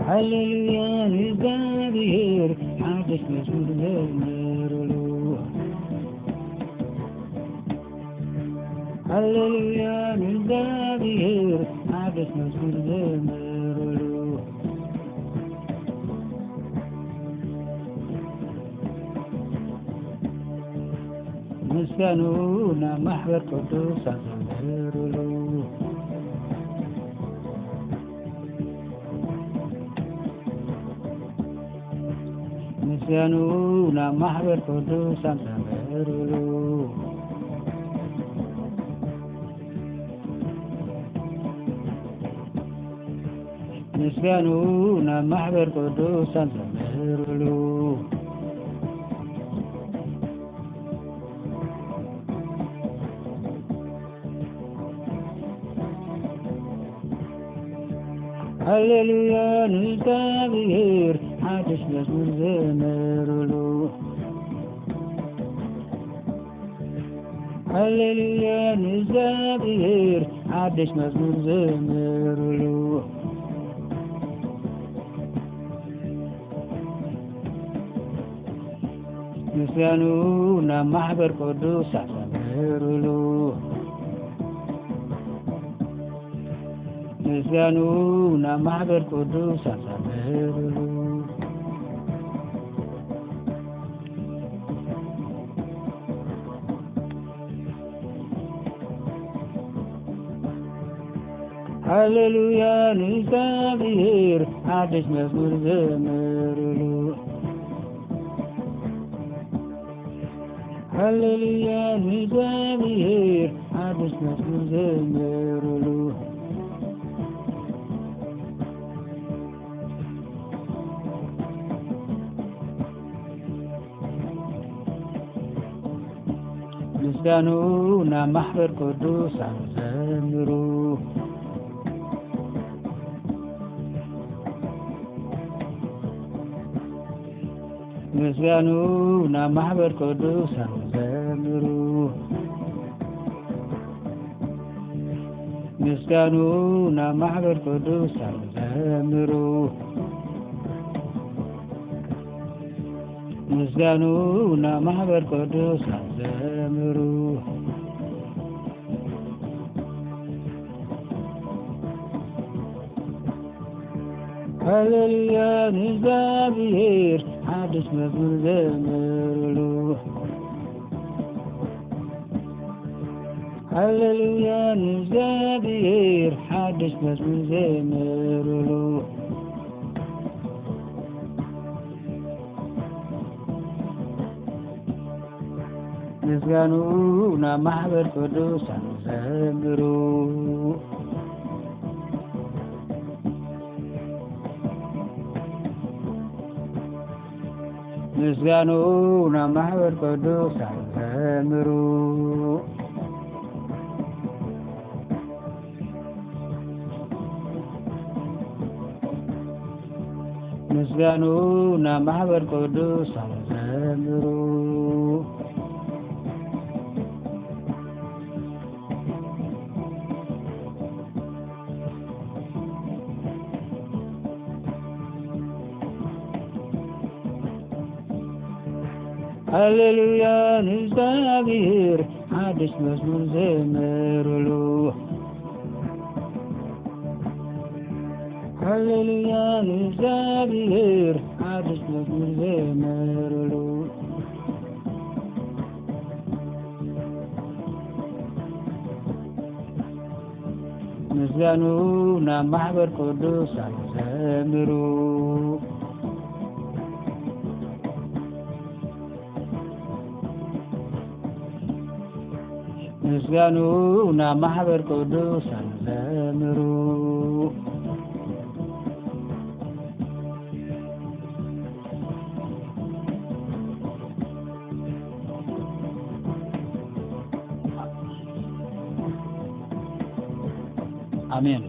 ሃሌሉያ ለእግዚአብሔር አዲስ መዝሙር ዘምሩ። ሃሌሉያ ለእግዚአብሔር አዲስ መዝሙር ዘምሩ። ምስጋኑና ማሕበር ቅዱሳን ዘምሩሉ። ምስጋኑና ማሕበር ቅዱሳን ዘምሩሉ። ምስጋኑና ማሕበር ቅዱሳን ዘምሩሉ። ሃሌሉያ ለእግዚአብሔር አዲስ መዝሙር ዘምሩሉ። ሃሌሉያ ለእግዚአብሔር አዲስ መዝሙር ዘምሩሉ። ምስጋኑና ማሕበር ቅዱሳን ዘምሩሉ። ምስጋኑና ማሕበር ቅዱሳን ዘምሩሉ። ሃሌሉያ ለእግዚአብሔር አዲስ መዝሙር ዘምሩሉ። ሃሌሉያ ለእግዚአብሔር አዲስ መዝሙር ዘምሩሉ። ምስጋኑና ማሕበር ቅዱሳን ዘምሩ። ምስጋኑና ማሕበር ቅዱሳን ዘምሩ። ምስጋኑና ማሕበር ቅዱሳን ዘምሩ። ምስጋኑና ማሕበር ቅዱሳን ዘምሩ። ሃሌሉያ ለእግዚአብሔር አዲስ መዝሙር ዘምሩሉ። ሃሌሉያ ለእግዚአብሔር አዲስ መዝሙር ዘምሩሉ። ምስጋኑና ማሕበር ቅዱሳን ዘምሩ። ምስጋኑና ማሕበር ቅዱሳን ዘምሩ። ምስጋኑና ማሕበር ቅዱሳን ዘምሩ። ሃሌሉያ ለእግዚአብሔር አዲስ መዝሙር ዘምሩሉ። ሃሌሉያ ለእግዚአብሔር አዲስ መዝሙር ዘምሩሉ። ምስጋኑና ማሕበር ቅዱሳን ዘምሩ። ምስጋኑና ማሕበር ቅዱሳን ዘምሩ። አሜን።